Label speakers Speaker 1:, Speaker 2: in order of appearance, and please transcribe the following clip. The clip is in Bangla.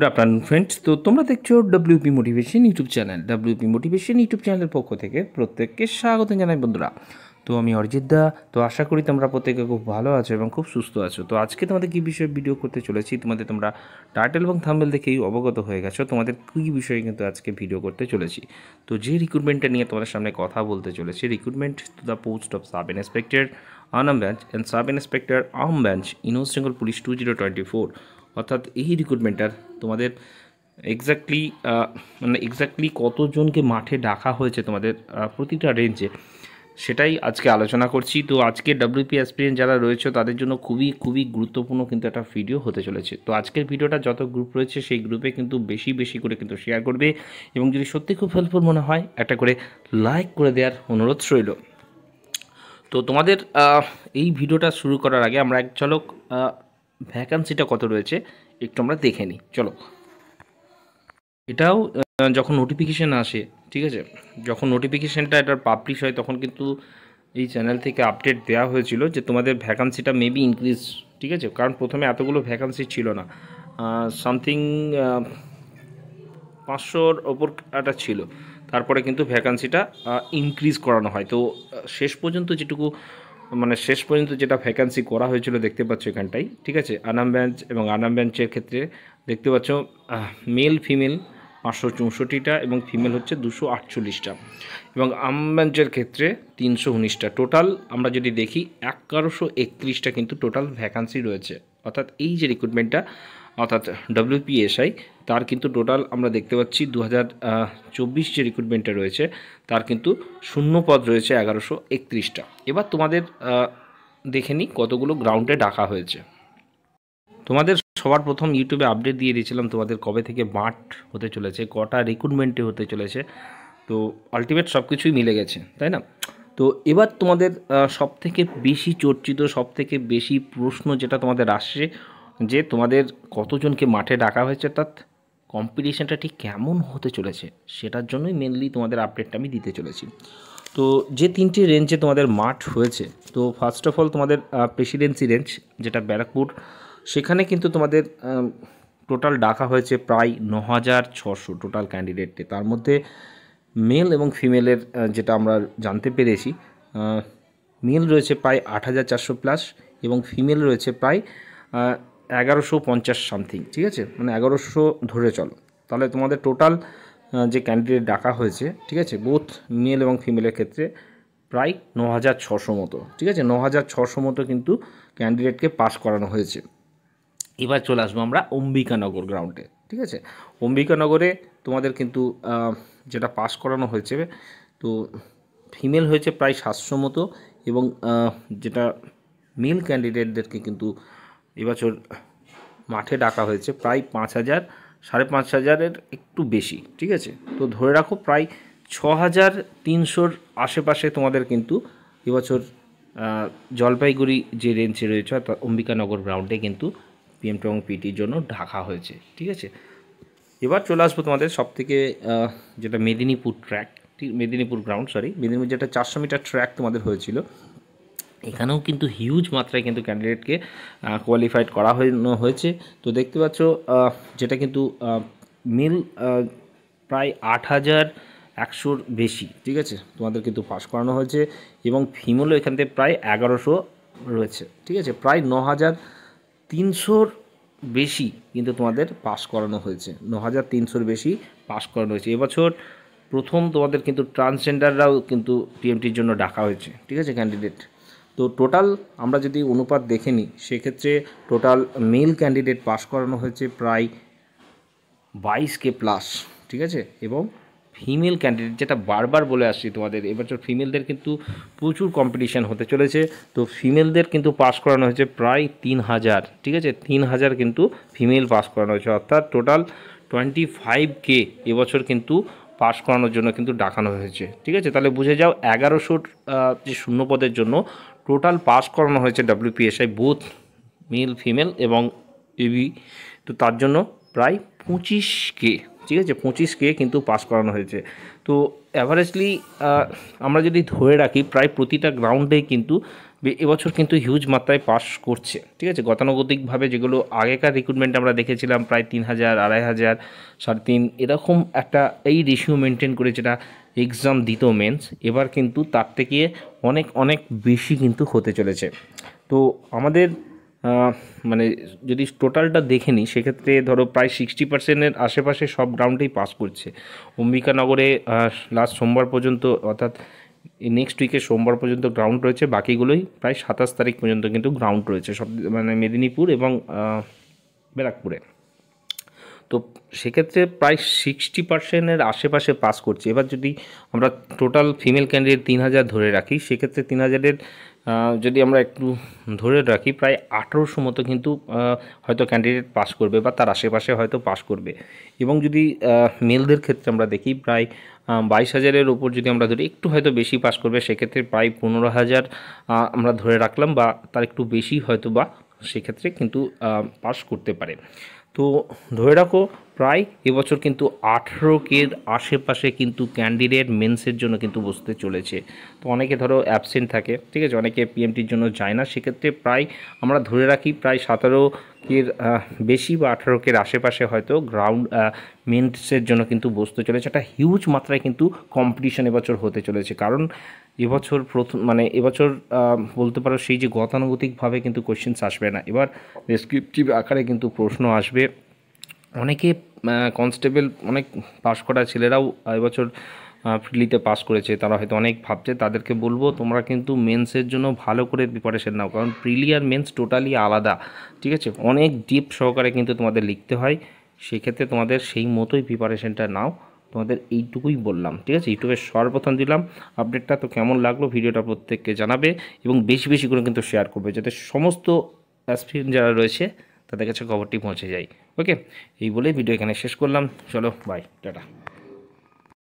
Speaker 1: Good afternoon friends. তো তোমরা দেখছো WP motivation YouTube channel. WP motivation YouTube চ্যানেলের পক্ষ থেকে প্রত্যেককে স্বাগত জানাই বন্ধুরা। তো আমি অরিজিৎ দা। তো আশা করি তোমরা প্রত্যেকে খুব ভালো আছো এবং খুব সুস্থ আছো। তো আজকে তোমাদের কী বিষয়ে ভিডিও করতে চলেছি তোমরা টাইটেল এবং থাম্বনেল দেখেই অবগত হয়ে গেছো তোমাদের কী বিষয়ে কিন্তু আজকে ভিডিও করতে চলেছি। তো যে রিক্রুটমেন্টটা নিয়ে তোমাদের সামনে কথা বলতে চলেছি, recruitment to the post of sub inspector Anam branch and sub inspector AHM branch in West Bengal police 2024। অর্থাৎ এই রিক্রুটমেন্টটার তোমাদের এক্স্যাক্টলি কতজনকে মাঠে ডাকা হয়েছে তোমাদের প্রতিটা রেঞ্জে, সেটাই আজকে আলোচনা করছি। তো আজকে ডব্লিউপি অ্যাসপিরিয়েন্ট যারা রয়েছে তাদের জন্য খুবই খুবই গুরুত্বপূর্ণ কিন্তু একটা ভিডিও হতে চলেছে। তো আজকের ভিডিওটা যত গ্রুপ রয়েছে সেই গ্রুপে কিন্তু বেশি করে কিন্তু শেয়ার করবে এবং যদি সত্যি খুব হেল্পফুল মনে হয় একটা করে লাইক করে দেওয়ার অনুরোধ রইল। তো তোমাদের এই ভিডিওটা শুরু করার আগে আমরা এক ঝলক ভ্যাকান্সিটা কত রয়েছে একটু আমরা দেখে নিই। চলো, এটাও যখন নোটিফিকেশান আসে, ঠিক আছে, যখন নোটিফিকেশানটা এটার পাবলিশ হয় তখন কিন্তু এই চ্যানেল থেকে আপডেট দেওয়া হয়েছিল যে তোমাদের ভ্যাকান্সিটা মেবি ইনক্রিজ, ঠিক আছে, কারণ প্রথমে এতগুলো ভ্যাকান্সি ছিল না, সামথিং 500-র ওপর একটা ছিল, তারপরে কিন্তু ভ্যাকান্সিটা ইনক্রিজ করানো হয়। তো শেষ পর্যন্ত যেটা ভ্যাকান্সি করা হয়েছিল দেখতে পাচ্ছ এখানটাই, ঠিক আছে, আনাম ব্রাঞ্চ এবং আনাম ব্রাঞ্চের ক্ষেত্রে দেখতে পাচ্ছ মেল ফিমেল 564টা এবং ফিমেল হচ্ছে 248টা এবং আম ব্রাঞ্চের ক্ষেত্রে 319টা। টোটাল আমরা যদি দেখি 1131টা কিন্তু টোটাল ভ্যাকান্সি রয়েছে। অর্থাৎ এই যে রিক্রুটমেন্টটা অর্থাৎ ডব্লিউপিএসআই তার কিন্তু টোটাল আমরা দেখতে পাচ্ছি 2024 যে রিক্রুটমেন্টটা রয়েছে তার কিন্তু শূন্য পদ রয়েছে 1131টা। এবার তোমাদের দেখে নিই কতগুলো গ্রাউন্ডে ডাকা হয়েছে। তোমাদের সবার প্রথম ইউটিউবে আপডেট দিয়ে দিয়েছিলাম তোমাদের কবে থেকে মাঠ হতে চলেছে, কটা রিক্রুটমেন্টে হতে চলেছে। তো আলটিমেট সব কিছুই মিলে গেছে, তাই না? তো এবার তোমাদের সবথেকে বেশি চর্চিত, সবথেকে বেশি প্রশ্ন যেটা তোমাদের আসছে যে তোমাদের কতজনকে মাঠে ডাকা হয়েছে, অর্থাৎ কম্পিটিশানটা ঠিক কেমন হতে চলেছে, সেটার জন্যই মেনলি তোমাদের আপডেটটা আমি দিতে চলেছি। তো যে তিনটি রেঞ্জে তোমাদের মাঠ হয়েছে, তো ফার্স্ট অফ অল তোমাদের প্রেসিডেন্সি রেঞ্জ যেটা ব্যারাকপুর, সেখানে কিন্তু তোমাদের টোটাল ডাকা হয়েছে প্রায় 9600 টোটাল ক্যান্ডিডেটকে। তার মধ্যে মেল এবং ফিমেলের যেটা আমরা জানতে পেরেছি, মেল রয়েছে প্রায় 8400 প্লাস এবং ফিমেল রয়েছে প্রায় 1150 সামথিং, ঠিক আছে, মানে 1100 ধরে চলো। তাহলে তোমাদের টোটাল যে ক্যান্ডিডেট ডাকা হয়েছে, ঠিক আছে, বোথ মেল এবং ফিমেলের ক্ষেত্রে প্রায় 9600 মতো, ঠিক আছে, 9600 মতো কিন্তু ক্যান্ডিডেটকে পাস করানো হয়েছে। এবার চলে আসবো আমরা অম্বিকানগর গ্রাউন্ডে, ঠিক আছে। অম্বিকানগরে তোমাদের কিন্তু যেটা পাস করানো হয়েছে, তো ফিমেল হয়েছে প্রায় 700 মতো এবং যেটা মেল ক্যান্ডিডেটদেরকে কিন্তু এবছর মাঠে ডাকা হয়েছে প্রায় 5000, 5500-এর একটু বেশি, ঠিক আছে। তো ধরে রাখো প্রায় 6300-র আশেপাশে তোমাদের কিন্তু এবছর জলপাইগুড়ি যে রেঞ্জে রয়েছে অর্থাৎ অম্বিকানগর গ্রাউন্ডে কিন্তু পিএমটি এবং পিটির জন্য ঢাকা হয়েছে, ঠিক আছে। এবার চলে আসবো তোমাদের সবথেকে যেটা মেদিনীপুর ট্র্যাক, ঠিক, মেদিনীপুর গ্রাউন্ড, মেদিনীপুর যেটা 400 মিটার ট্র্যাক তোমাদের হয়েছিল, এখানেও কিন্তু হিউজ মাত্রায় কিন্তু ক্যান্ডিডেটকে কোয়ালিফাইড করা হয়েছে। তো দেখতে পাচ্ছ যেটা কিন্তু মেল প্রায় 8100-র বেশি, ঠিক আছে, তোমাদের কিন্তু পাস করানো হয়েছে এবং ফিমেলও এখান থেকে প্রায় 1100 রয়েছে, ঠিক আছে, প্রায় 9300-র বেশি কিন্তু তোমাদের পাস করানো হয়েছে, 9300-র বেশি পাস করানো হয়েছে। এবছর প্রথম তোমাদের কিন্তু ট্রান্সজেন্ডাররাও কিন্তু টিএমটির জন্য ডাকা হয়েছে, ঠিক আছে, ক্যান্ডিডেট। তো টোটাল আমরা যদি অনুপাত দেখে নিই সেক্ষেত্রে টোটাল মেল ক্যান্ডিডেট পাস করানো হয়েছে প্রায় 22K প্লাস, ঠিক আছে, এবং ফিমেল ক্যান্ডিডেট যেটা বারবার বলে আসছি তোমাদের এবছর ফিমেলদের কিন্তু প্রচুর কম্পিটিশান হতে চলেছে। তো ফিমেলদের কিন্তু পাস করানো হয়েছে প্রায় 3000, ঠিক আছে, 3000 কিন্তু ফিমেল পাস করানো হয়েছে, অর্থাৎ টোটাল 25K এবছর কিন্তু পাস করানোর জন্য কিন্তু ডাকানো হয়েছে, ঠিক আছে। তাহলে বুঝে যাও 1100 যে শূন্যপদের জন্য টোটাল পাস করানো হয়েছে ডব্লিউপিএসআই বোথ মেল ফিমেল এবং এবি। তো তার জন্য প্রায় 25K, ঠিক আছে, 25K কিন্তু পাস করানো হয়েছে। তো অ্যাভারেজলি আমরা যদি ধরে রাখি প্রায় প্রতিটা গ্রাউন্ডেই কিন্তু এবছর কিন্তু হিউজ মাত্রায় পাস করছে, ঠিক আছে। গতানুগতিকভাবে যেগুলো আগেকার রিক্রুটমেন্ট আমরা দেখেছিলাম প্রায় 3000, 2500, 3.5 এরকম একটা এই রেশিও মেনটেন করে যেটা এক্সাম দিত মেন্স, এবার কিন্তু তার থেকে অনেক অনেক বেশি কিন্তু হতে চলেছে। তো আমাদের মানে যদি টোটালটা দেখে নিই সেক্ষেত্রে ধরো প্রায় 60%-এর আশেপাশে সব গ্রাউন্ডেই পাস করছে। অম্বিকানগরে লাস্ট সোমবার পর্যন্ত, অর্থাৎ নেক্সট উইকের সোমবার পর্যন্ত গ্রাউন্ড রয়েছে, বাকিগুলোই প্রায় 27 তারিখ পর্যন্ত কিন্তু গ্রাউন্ড রয়েছে সব, মানে মেদিনীপুর এবং ব্যারাকপুরে। তো সেক্ষেত্রে প্রায় 60%-এর আশেপাশে পাস করছে। এবার যদি আমরা টোটাল ফিমেল ক্যান্ডিডেট 3000 ধরে রাখি, সেক্ষেত্রে 3000-এর যদি আমরা একটু ধরে রাখি প্রায় 1800 মতো কিন্তু হয়তো ক্যান্ডিডেট পাস করবে বা তার আশেপাশে হয়তো পাস করবে। এবং যদি মেলদের ক্ষেত্রে আমরা দেখি প্রায় 22,000-এর ওপর যদি আমরা ধরি, একটু হয়তো বেশি পাস করবে, সেক্ষেত্রে প্রায় 15,000 আমরা ধরে রাখলাম, বা তার একটু বেশি হয়তো বা সেক্ষেত্রে কিন্তু পাস করতে পারে। তো ধরে রাখো প্রায় এবছর কিন্তু 18K-র আশেপাশে কিন্তু ক্যান্ডিডেট মেন্সের জন্য কিন্তু বসতে চলেছে। তো অনেকে ধরো অ্যাবসেন্ট থাকে, ঠিক আছে, অনেকে পিএমটির জন্য যায় না, সেক্ষেত্রে প্রায় আমরা ধরে রাখি প্রায় 17K-র বেশি বা 18K-র আশেপাশে হয়তো গ্রাউন্ড মেন্সের জন্য কিন্তু বসতে চলেছে। একটা হিউজ মাত্রায় কিন্তু কম্পিটিশন এবছর হতে চলেছে, কারণ এবছর এবছর বলতে পারো সেই যে গতানুগতিকভাবে কিন্তু কোশ্চেন্স আসবে না, এবার ডেসক্রিপটিভ আকারে কিন্তু প্রশ্ন আসবে। অনেকে কনস্টেবল অনেক পাস করা ছেলেরাও এবছর প্রিলিতে পাস করেছে, তারা হয়তো অনেক ভাবছে, তাদেরকে বলবো তোমরা কিন্তু মেন্সের জন্য ভালো করে প্রিপারেশন নাও, কারণ প্রিলি আর মেন্স টোটালি আলাদা, ঠিক আছে, অনেক ডিপ সহকারে কিন্তু তোমাদের লিখতে হয়। সেক্ষেত্রে তোমাদের সেই মতোই প্রিপারেশনটা নাও, তোমাদের এইটুকুই বললাম, ঠিক আছে। ইউটিউবের সর্বপ্রথম দিলাম আপডেটটা। তো কেমন লাগলো ভিডিওটা প্রত্যেককে জানাবে এবং বেশি বেশি করে কিন্তু শেয়ার করবে, যাতে সমস্ত অ্যাসপিরেন্ট যারা রয়েছে তাদের কাছে খবরটি পৌঁছে যায়। ওকে, এই বলেই ভিডিও এখানে শেষ করলাম। চলো বাই, টাটা।